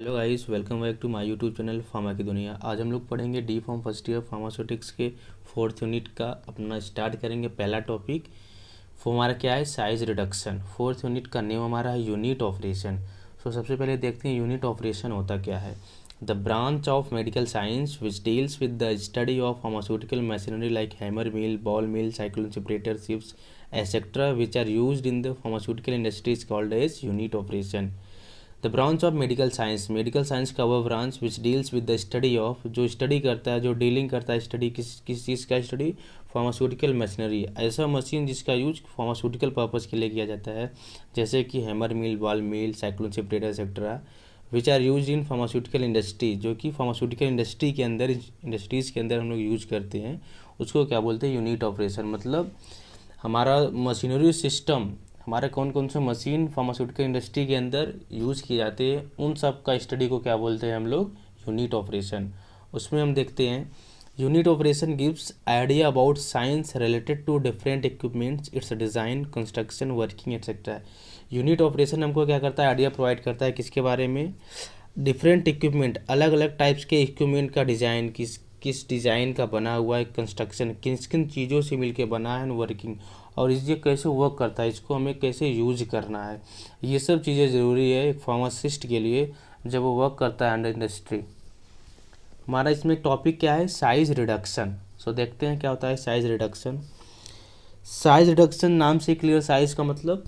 Hello guys, welcome back to my YouTube channel pharma की दुनिया। आज हम लोग पढ़ेंगे D pharm first year pharmaceutics के फोर्थ यूनिट का अपना स्टार्ट करेंगे। पहला टॉपिक वो हमारा क्या है, साइज रिडक्शन। फोर्थ यूनिट का नेम हमारा है यूनिट ऑपरेशन। सो सबसे पहले देखते हैं यूनिट ऑपरेशन होता क्या है। The branch of medical science which deals with the study of pharmaceutical machinery like hammer mill, ball mill, cyclone separator, ships etcetera which are used in the pharmaceutical industries called as unit operation. The branch of medical science का वह branch which deals with the study of, जो study करता है, जो dealing करता है, study किस चीज़ का स्टडी, फार्मास्यूटिकल मशीनरी, ऐसा मशीन जिसका यूज फार्मास्यूटिकल पर्पज़ के लिए किया जाता है, जैसे कि hammer mill, ball mill, cyclone separator etcetera which are use in pharmaceutical industry, जो कि फार्मास्यूटिकल इंडस्ट्री के अंदर, इंडस्ट्रीज़ के अंदर हम लोग यूज करते हैं, उसको क्या बोलते हैं, यूनिट ऑपरेशन। मतलब हमारा मशीनरी सिस्टम, हमारे कौन कौन से मशीन फार्मास्यूटिकल इंडस्ट्री के अंदर यूज़ किए जाते हैं, उन सब का स्टडी को क्या बोलते हैं हम लोग, यूनिट ऑपरेशन। उसमें हम देखते हैं unit operation gives idea about science related to different equipments, its design, construction, working etcetera. Unit operation हमको क्या करता है, आइडिया प्रोवाइड करता है किसके बारे में, डिफरेंट इक्विपमेंट, अलग अलग टाइप्स के इक्विपमेंट का डिज़ाइन, किस डिज़ाइन का बना हुआ है, कंस्ट्रक्शन किन किन चीज़ों से मिलके बना है, वर्किंग, और ये कैसे वर्क करता है, इसको हमें कैसे यूज करना है, ये सब चीज़ें ज़रूरी है एक फार्मासिस्ट के लिए जब वो वर्क करता है अंडर इंडस्ट्री। हमारा इसमें टॉपिक क्या है, साइज रिडक्शन। सो देखते हैं क्या होता है साइज रिडक्शन। साइज रिडक्शन नाम से क्लियर, साइज का मतलब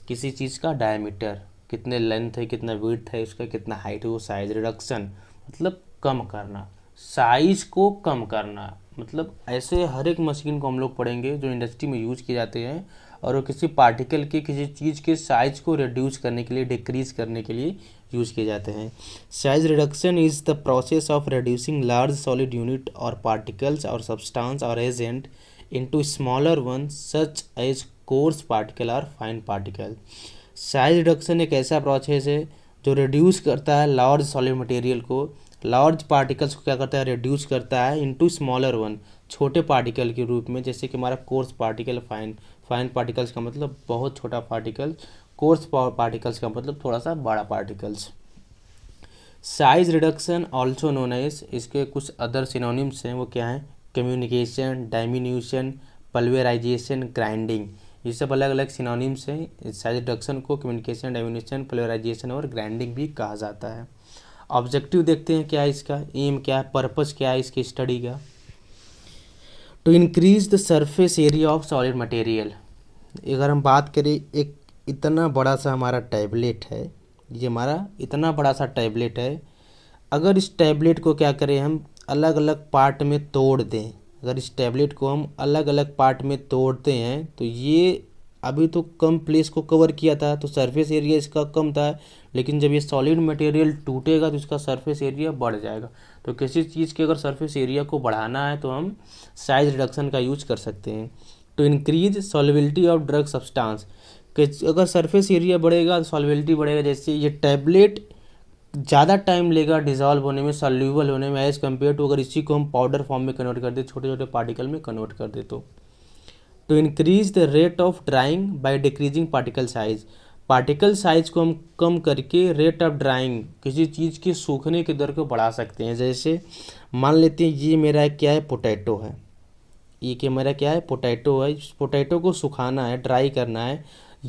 किसी चीज़ का डायमीटर, कितने लेंथ है, कितना विड्थ है, उसका कितना हाइट है, वो साइज रिडक्शन मतलब कम करना, साइज को कम करना। मतलब ऐसे हर एक मशीन को हम लोग पढ़ेंगे जो इंडस्ट्री में यूज किए जाते हैं, और वो किसी पार्टिकल के, किसी चीज़ के साइज को रिड्यूस करने के लिए, डिक्रीज करने के लिए यूज किए जाते हैं। Size reduction is the process of reducing large solid unit और पार्टिकल्स और सब्सटेंस और agent into smaller one such as coarse particle और फाइन पार्टिकल। साइज रिडक्शन एक ऐसा प्रोसेस है जो रिड्यूस करता है लार्ज सॉलिड मटेरियल को, लार्ज पार्टिकल्स को क्या करता है, रिड्यूस करता है इनटू स्मॉलर वन, छोटे पार्टिकल के रूप में, जैसे कि हमारा कोर्स पार्टिकल, फाइन पार्टिकल्स का मतलब बहुत छोटा पार्टिकल, कोर्स पार्टिकल्स का मतलब थोड़ा सा बड़ा particles. Size reduction also known as, इसके कुछ अदर सिनोनिम्स हैं, वो क्या हैं, कम्युनिकेशन, डायमिन्यूशन, पल्वेराइजेशन, ग्राइंडिंग, ये सब अलग अलग सिनोनिम्स हैं। साइज रिडक्शन को कम्युनिकेशन, डायमिन्यूशन, पल्वेराइजेशन और ग्राइंडिंग भी कहा जाता है। ऑब्जेक्टिव देखते हैं क्या है इसका, एम क्या है, पर्पस क्या है इसकी स्टडी का। To increase the surface area of solid material. अगर हम बात करें, एक इतना बड़ा सा हमारा टैबलेट है, ये हमारा इतना बड़ा सा टैबलेट है, अगर इस टैबलेट को क्या करें, हम अलग अलग पार्ट में तोड़ दें, अगर इस टैबलेट को हम अलग अलग पार्ट में तोड़ते हैं, तो ये अभी तो कम प्लेस को कवर किया था, तो सरफेस एरिया इसका कम था, लेकिन जब ये सॉलिड मटेरियल टूटेगा तो इसका सरफेस एरिया बढ़ जाएगा। तो किसी चीज़ के अगर सरफेस एरिया को बढ़ाना है तो हम साइज रिडक्शन का यूज कर सकते हैं। To increase solubility of drug substance, अगर सरफेस एरिया बढ़ेगा तो सॉल्युबिलिटी बढ़ेगा, जैसे ये टैबलेट ज़्यादा टाइम लेगा डिज़ोल्व होने में, सॉल्यूबल होने में, एज़ कम्पेयर टू अगर इसी को हम पाउडर फॉर्म में कन्वर्ट कर दे, छोटे छोटे पार्टिकल में कन्वर्ट कर दे तो। To increase the rate of drying by decreasing particle size, particle size को हम कम करके रेट ऑफ ड्राइंग, किसी चीज़ के सूखने की दर को बढ़ा सकते हैं। जैसे मान लेते हैं ये मेरा क्या है, पोटैटो है, ये क्या मेरा क्या है, पोटैटो है, इस पोटैटो को सुखाना है, ड्राई करना है,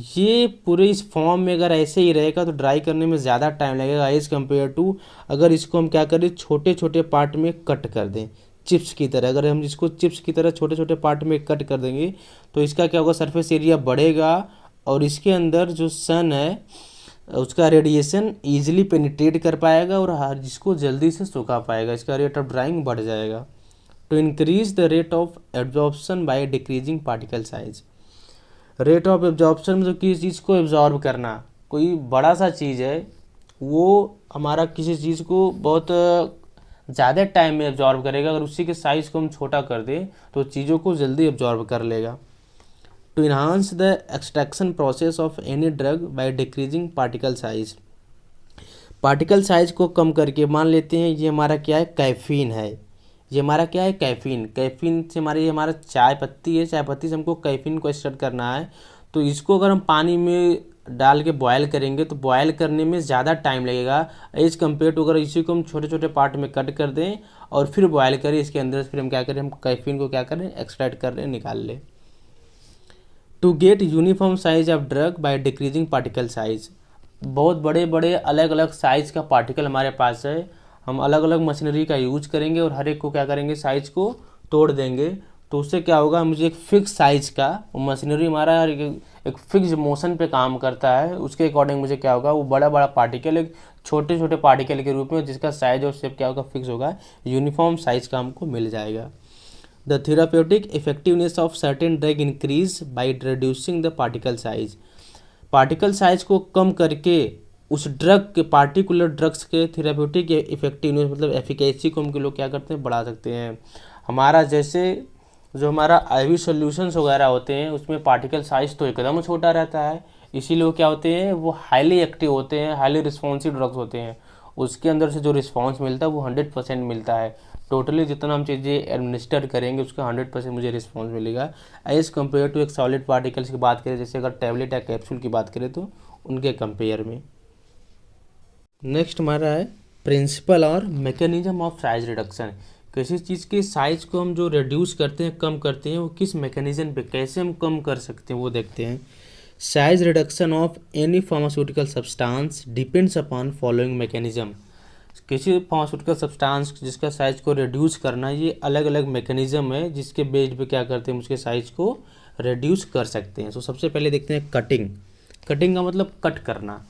ये पूरे इस फॉर्म में अगर ऐसे ही रहेगा तो ड्राई करने में ज़्यादा टाइम लगेगा एज़ कम्पेयर टू अगर इसको हम क्या करें, छोटे छोटे पार्ट में कट कर दें, चिप्स की तरह। अगर हम इसको चिप्स की तरह छोटे छोटे पार्ट में कट कर देंगे तो इसका क्या होगा, सरफेस एरिया बढ़ेगा, और इसके अंदर जो सन है उसका रेडिएशन ईजिली पेनिट्रेट कर पाएगा और हर जिसको जल्दी से सुखा पाएगा, इसका रेट ऑफ ड्राइंग बढ़ जाएगा। To increase the rate of absorption by decreasing particle size, rate of absorption मतलब किसी चीज़ को एब्जॉर्ब करना, कोई बड़ा सा चीज़ है वो हमारा किसी चीज़ को बहुत ज़्यादा टाइम में एब्जॉर्ब करेगा, अगर उसी के साइज़ को हम छोटा कर दें तो चीज़ों को जल्दी एब्जॉर्ब कर लेगा। To enhance the extraction process of any drug by decreasing particle size, particle size को कम करके, मान लेते हैं ये हमारा क्या है, कैफीन है, ये हमारा क्या है, कैफीन, कैफीन से हमारे, ये हमारा चाय पत्ती है, चाय पत्ती से हमको कैफीन को एक्सट्रैक्ट करना है, तो इसको अगर हम पानी में डाल के बॉयल करेंगे तो बॉयल करने में ज़्यादा टाइम लगेगा एज कम्पेयर टू अगर इसी को हम छोटे छोटे पार्ट में कट कर दें और फिर बॉयल करें इसके अंदर से, फिर हम क्या करें, हम कैफीन को क्या करें, एक्सट्रैक्ट कर लें, निकाल लें। To get uniform size of drug by decreasing particle size, बहुत बड़े बड़े अलग अलग साइज़ का पार्टिकल हमारे पास है, हम अलग अलग मशीनरी का यूज करेंगे और हर एक को क्या करेंगे, साइज को तोड़ देंगे। तो उससे क्या होगा, मुझे एक फिक्स साइज़ का, मशीनरी हमारा एक फिक्स मोशन पे काम करता है, उसके अकॉर्डिंग मुझे क्या होगा, वो बड़ा बड़ा पार्टिकल एक छोटे छोटे पार्टिकल के रूप में जिसका साइज और शेप क्या होगा, फिक्स होगा, यूनिफॉर्म साइज का हमको मिल जाएगा। The therapeutic effectiveness of certain drug increase by reducing the particle size, particle size को कम करके उस ड्रग के, पार्टिकुलर ड्रग्स के थेराप्यूटिक इफेक्टिवनेस मतलब एफिकेसी को हम लोग क्या करते हैं, बढ़ा सकते हैं। हमारा जैसे जो हमारा आईवी सॉल्यूशंस वगैरह होते हैं उसमें पार्टिकल साइज तो एकदम छोटा रहता है, इसीलिए वो क्या होते हैं, वो हाईली एक्टिव होते हैं, हाईली रिस्पॉन्सिव ड्रग्स होते हैं, उसके अंदर से जो रिस्पॉन्स मिलता है वो 100% मिलता है। टोटली जितना हम चीज़ें एडमिनिस्टर करेंगे उसका 100% मुझे रिस्पॉन्स मिलेगा एज़ कम्पेयर टू एक सॉलिड पार्टिकल्स की बात करें, जैसे अगर टैबलेट या कैप्सूल की बात करें तो उनके कंपेयर में। नेक्स्ट हमारा है प्रिंसिपल और मैकेनिज्म ऑफ साइज रिडक्शन, किसी चीज़ के साइज को हम जो रिड्यूस करते हैं, कम करते हैं, वो किस मैकेनिज्म पे, कैसे हम कम कर सकते हैं वो देखते हैं। Size reduction of any pharmaceutical substance depends upon following mechanism, किसी फार्मास्यूटिकल सब्सटेंस जिसका साइज को रिड्यूस करना, ये अलग अलग मैकेनिज्म है जिसके बेस पे क्या करते हैं, उसके साइज को रिड्यूस कर सकते हैं। तो सबसे पहले देखते हैं कटिंग। कटिंग का मतलब कट करना।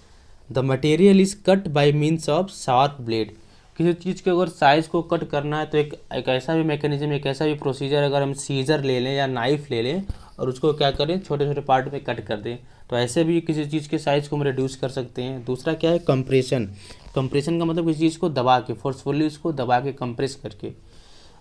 The material is cut by means of sharp blade, किसी चीज़ के अगर साइज़ को कट करना है तो एक ऐसा भी मैकेनिज्म, एक ऐसा भी प्रोसीजर, अगर हम सीजर ले लें या नाइफ ले लें और उसको क्या करें, छोटे छोटे पार्ट में कट कर दें, तो ऐसे भी किसी चीज़ के साइज़ को हम रिड्यूस कर सकते हैं। दूसरा क्या है, कंप्रेशन। कंप्रेशन का मतलब किसी चीज़ को दबा के, फोर्सफुली उसको दबा के, कंप्रेस करके।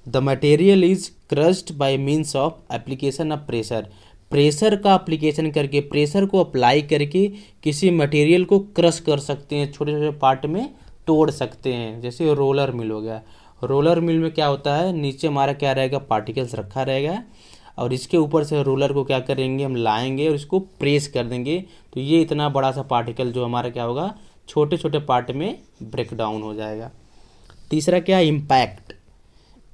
The material is crossed bye means of application of pressure, pressure का एप्लीकेशन करके, प्रेशर को अप्लाई करके किसी मटेरियल को क्रश कर सकते हैं, छोटे छोटे पार्ट में तोड़ सकते हैं। जैसे रोलर मिल हो गया, रोलर मिल में क्या होता है, नीचे हमारा क्या रहेगा, पार्टिकल्स रखा रहेगा और इसके ऊपर से रोलर को क्या करेंगे, हम लाएंगे और इसको प्रेस कर देंगे, तो ये इतना बड़ा सा पार्टिकल जो हमारा क्या होगा, छोटे छोटे पार्ट में ब्रेक डाउन हो जाएगा। तीसरा क्या है, impact.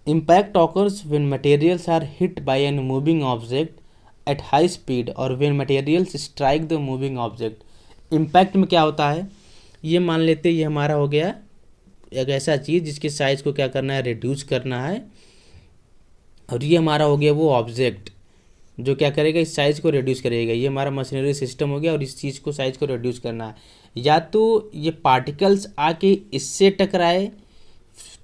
Impact occurs when materials are hit by an moving object at high speed और when materials strike the moving object. Impact में क्या होता है, ये मान लेते ये हमारा हो गया एक ऐसा चीज़ जिसके साइज़ को क्या करना है, रिड्यूस करना है, और ये हमारा हो गया वो ऑब्जेक्ट जो क्या करेगा, इस साइज़ को रिड्यूस करेगा। ये हमारा मशीनरी सिस्टम हो गया और इस चीज़ को, साइज़ को रिड्यूस करना है। या तो ये पार्टिकल्स आके इससे टकराए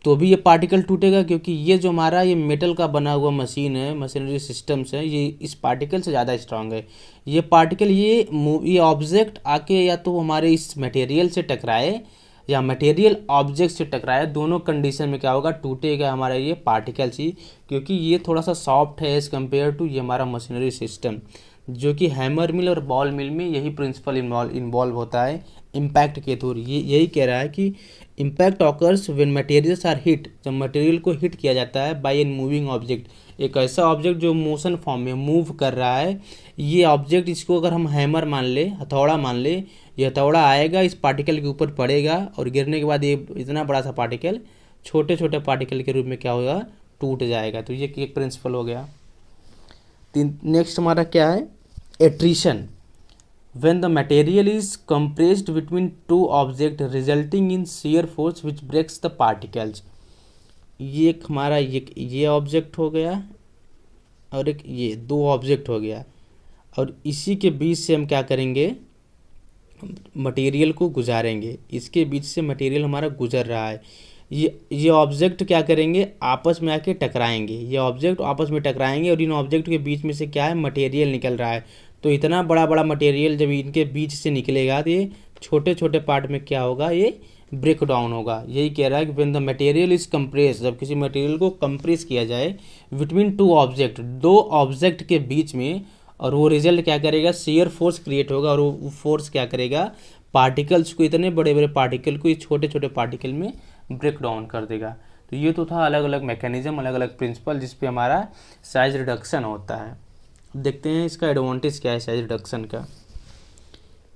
तो भी ये पार्टिकल टूटेगा, क्योंकि ये जो हमारा ये मेटल का बना हुआ मशीन है, मशीनरी सिस्टम्स है, ये इस पार्टिकल से ज़्यादा स्ट्रांग है। ये पार्टिकल ये ऑब्जेक्ट आके या तो हमारे इस मटेरियल से टकराए या मटेरियल ऑब्जेक्ट से टकराए, दोनों कंडीशन में क्या होगा, टूटेगा हमारा ये पार्टिकल्स ही, क्योंकि ये थोड़ा सा सॉफ्ट है एज़ कम्पेयर टू ये हमारा मशीनरी सिस्टम, जो कि हैमर मिल और बॉल मिल में यही प्रिंसिपल इन्वॉल्व होता है इम्पैक्ट के थ्रू। ये यही कह रहा है कि impact occurs when materials are hit, जब मटेरियल को हिट किया जाता है बाय एन मूविंग ऑब्जेक्ट, एक ऐसा ऑब्जेक्ट जो मोशन फॉर्म में मूव कर रहा है, ये ऑब्जेक्ट, इसको अगर हम हैमर मान ले, हथौड़ा मान ले, ये हथौड़ा आएगा इस पार्टिकल के ऊपर पड़ेगा और गिरने के बाद ये इतना बड़ा सा पार्टिकल छोटे छोटे पार्टिकल के रूप में क्या होगा, टूट जाएगा। तो ये एक प्रिंसिपल हो गया। नेक्स्ट हमारा क्या है, attrition. When the material is compressed between two objects resulting in shear force which breaks the particles, ये एक हमारा ये ऑब्जेक्ट हो गया और एक ये दो ऑब्जेक्ट हो गया, और इसी के बीच से हम क्या करेंगे, मटेरियल को गुजारेंगे, इसके बीच से मटेरियल हमारा गुजर रहा है, ये ऑब्जेक्ट क्या करेंगे, आपस में आके टकराएंगे, ये ऑब्जेक्ट आपस में टकराएंगे और इन ऑब्जेक्ट के बीच में से क्या है, मटेरियल निकल रहा है। तो इतना बड़ा बड़ा मटेरियल जब इनके बीच से निकलेगा तो ये छोटे छोटे पार्ट में क्या होगा, ये ब्रेक डाउन होगा। यही कह रहा है कि when the material is compress, जब किसी मटेरियल को कंप्रेस किया जाए बिटवीन टू ऑब्जेक्ट, दो ऑब्जेक्ट के बीच में, और वो रिजल्ट क्या करेगा, शियर फोर्स क्रिएट होगा, और वो फोर्स क्या करेगा, पार्टिकल्स को, इतने बड़े बड़े पार्टिकल को इस छोटे छोटे पार्टिकल में ब्रेक डाउन कर देगा। तो ये तो था अलग अलग मैकेनिज्म, अलग अलग प्रिंसिपल जिसपे हमारा साइज रिडक्शन होता है। देखते हैं इसका एडवांटेज क्या है साइज रिडक्शन का।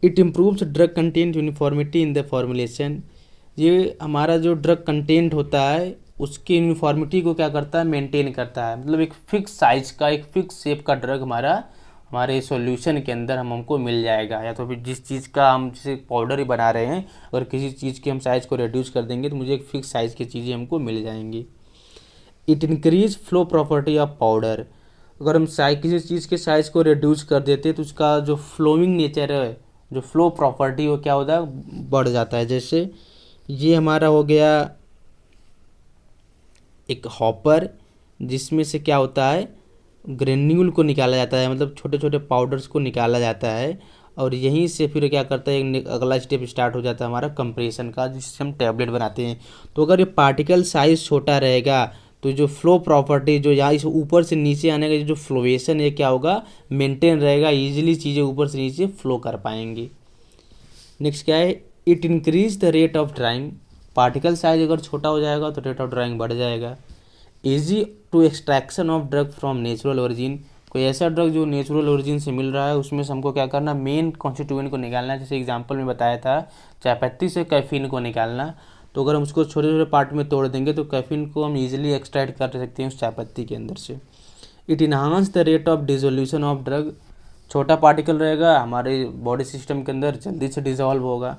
It improves drug content uniformity in the formulation. ये हमारा जो ड्रग कंटेंट होता है उसकी यूनिफॉर्मिटी को क्या करता है, मेंटेन करता है। मतलब एक फिक्स साइज का, एक फिक्स शेप का ड्रग हमारे सॉल्यूशन के अंदर हमको मिल जाएगा। या तो फिर जिस चीज़ का हम जैसे पाउडर ही बना रहे हैं, अगर किसी चीज़ की हम साइज़ को रिड्यूस कर देंगे तो मुझे एक फिक्स साइज़ की चीज़ें हमको मिल जाएंगी। It increase flow property of powder. अगर हम किसी चीज़ के साइज़ को रिड्यूस कर देते हैं तो उसका जो फ्लोइंग नेचर है, जो फ्लो प्रॉपर्टी वो क्या होता है, बढ़ जाता है। जैसे ये हमारा हो गया एक हॉपर, जिसमें से क्या होता है, ग्रेन्यूल को निकाला जाता है, मतलब छोटे छोटे पाउडर्स को निकाला जाता है, और यहीं से फिर क्या करता है, एक अगला स्टेप स्टार्ट हो जाता है हमारा कंप्रेशन का, जिससे हम टैबलेट बनाते हैं। तो अगर ये पार्टिकल साइज छोटा रहेगा तो जो फ्लो प्रॉपर्टी, जो यहाँ इस ऊपर से नीचे आने का जो फ्लोएशन है क्या होगा, मेंटेन रहेगा, इजीली चीज़ें ऊपर से नीचे फ्लो कर पाएंगी। नेक्स्ट क्या है, it increase the rate of drawing. Particle size अगर छोटा हो जाएगा तो रेट ऑफ ड्राइंग बढ़ जाएगा। Easy to extraction of drug from natural origin. कोई ऐसा ड्रग जो नेचुरल ओरिजिन से मिल रहा है उसमें से हमको क्या करना, मेन कॉन्स्टिट्यूएंट को निकालना है। जैसे एग्जांपल में बताया था, चाय पत्ती से कैफीन को निकालना। तो अगर हम उसको छोटे छोटे पार्ट में तोड़ देंगे तो कैफीन को हम इजीली एक्सट्रैक्ट कर सकते हैं उस चाय पत्ती के अंदर से। It enhance the rate of dissolution of drug. छोटा पार्टिकल रहेगा, हमारे बॉडी सिस्टम के अंदर जल्दी से डिजॉल्व होगा।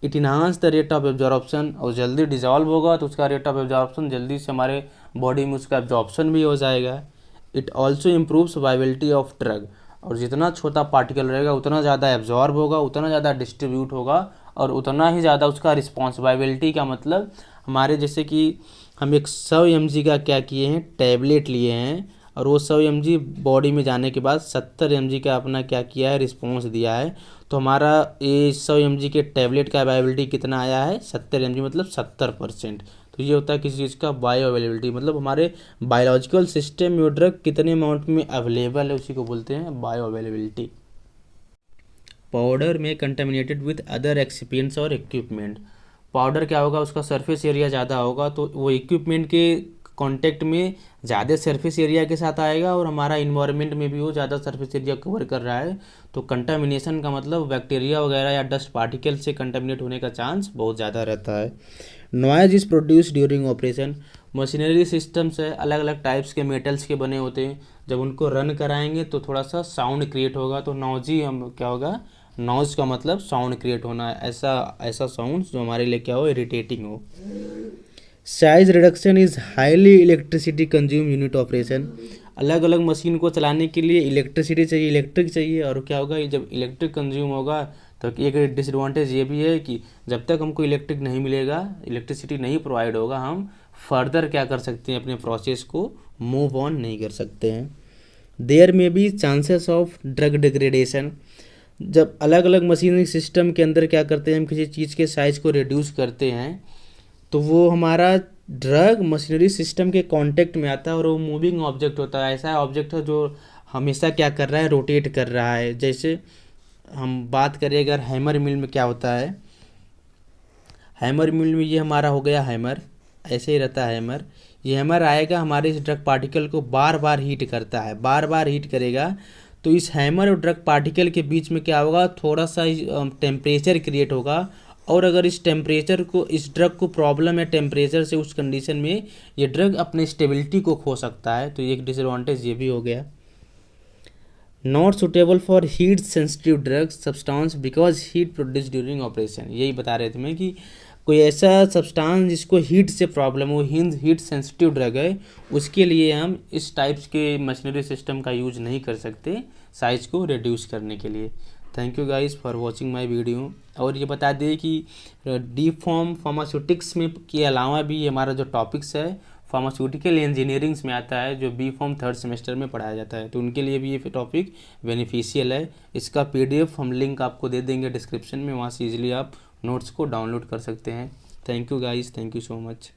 It enhance the rate of absorption, और जल्दी डिजॉल्व होगा तो उसका रेट ऑफ एब्जॉर्प्शन जल्दी से हमारे बॉडी में उसका एब्जॉर्प्शन भी हो जाएगा। It also improves viability of drug, और जितना छोटा पार्टिकल रहेगा उतना ज़्यादा एब्जॉर्ब होगा, उतना ज़्यादा डिस्ट्रीब्यूट होगा, और उतना ही ज़्यादा उसका रिस्पॉन्स। वाइबिलिटी का मतलब हमारे जैसे कि हम एक 100 mg का क्या किए हैं, टैबलेट लिए हैं, और वो 100 mg बॉडी में जाने के बाद 70 mg का अपना क्या किया है, रिस्पॉन्स दिया है। तो हमारा ये 100 mg के टैबलेट का अवेलेबिलिटी कितना आया है, 70 mg, मतलब 70%। तो ये होता है किसी चीज़ का बायो अवेलेबिलिटी, मतलब हमारे बायोलॉजिकल सिस्टम में वो ड्रग कितने अमाउंट में अवेलेबल है उसी को बोलते हैं बायो अवेलेबिलिटी। पाउडर में कंटेमिनेटेड विथ अदर एक्सिपिएंट्स और इक्विपमेंट। पाउडर क्या होगा, उसका सरफेस एरिया ज़्यादा होगा तो वो इक्विपमेंट के कांटेक्ट में ज़्यादा सरफेस एरिया के साथ आएगा, और हमारा इन्वायरमेंट में भी वो ज़्यादा सरफेस एरिया कवर कर रहा है। तो कंटामिनेशन का मतलब बैक्टीरिया वगैरह या डस्ट पार्टिकल से कंटामिनेट होने का चांस बहुत ज़्यादा रहता है। Noise is produce during operation. Machinery systems है, अलग अलग टाइप्स के मेटल्स के बने होते हैं, जब उनको रन कराएंगे तो थोड़ा सा साउंड क्रिएट होगा। तो नॉइजी हम क्या होगा, नॉइज का मतलब साउंड क्रिएट होना, ऐसा साउंड जो हमारे लिए क्या हो, इरिटेटिंग हो। Size reduction is highly electricity consume unit operation. अलग अलग मशीन को चलाने के लिए इलेक्ट्रिसिटी चाहिए, इलेक्ट्रिक चाहिए, और क्या होगा, जब इलेक्ट्रिक कंज्यूम होगा तो एक डिसएडवांटेज ये भी है कि जब तक हमको इलेक्ट्रिक नहीं मिलेगा, इलेक्ट्रिसिटी नहीं प्रोवाइड होगा, हम फर्दर क्या कर सकते हैं, अपने प्रोसेस को मूव ऑन नहीं कर सकते हैं। देयर में B chances of drug degradation. जब अलग अलग मशीनरी सिस्टम के अंदर क्या करते हैं, हम किसी चीज़ के साइज़ को रिड्यूस करते हैं तो वो हमारा ड्रग मशीनरी सिस्टम के कांटेक्ट में आता है, और वो मूविंग ऑब्जेक्ट होता है। ऐसा ऑब्जेक्ट है जो हमेशा क्या कर रहा है, रोटेट कर रहा है। जैसे हम बात करें अगर हैमर मिल में क्या होता है, हैमर मिल में ये हमारा हो गया हैमर, ऐसे ही रहता है हैमर। ये हैमर आएगा, हमारे इस ड्रग पार्टिकल को बार बार हीट करता है, बार बार हीट करेगा। तो इस हैमर और ड्रग पार्टिकल के बीच में क्या होगा, थोड़ा सा टेम्परेचर क्रिएट होगा, और अगर इस टेम्परेचर को, इस ड्रग को प्रॉब्लम है टेम्परेचर से, उस कंडीशन में ये ड्रग अपने स्टेबिलिटी को खो सकता है। तो एक डिसएडवांटेज ये भी हो गया। Not suitable for heat sensitive drugs substance because heat produce during operation. यही बता रहे थे मैं कि कोई ऐसा सब्सटेंस जिसको हीट से प्रॉब्लम हो, हीट सेंसिटिव ड्रग है, उसके लिए हम इस टाइप्स के मशीनरी सिस्टम का यूज नहीं कर सकते साइज को रिड्यूस करने के लिए। Thank you guys for watching my video. और ये बता दें कि डी फॉर्म फार्मास्यूटिक्स में के अलावा भी हमारा जो टॉपिक्स है फार्मास्यूटिकल इंजीनियरिंग्स में आता है, जो बी फॉर्म 3rd सेमेस्टर में पढ़ाया जाता है, तो उनके लिए भी ये टॉपिक बेनिफिशियल है। इसका PDF हम लिंक आपको दे देंगे डिस्क्रिप्शन में, वहाँ से ईजिली आप नोट्स को डाउनलोड कर सकते हैं। Thank you guys, thank you so much.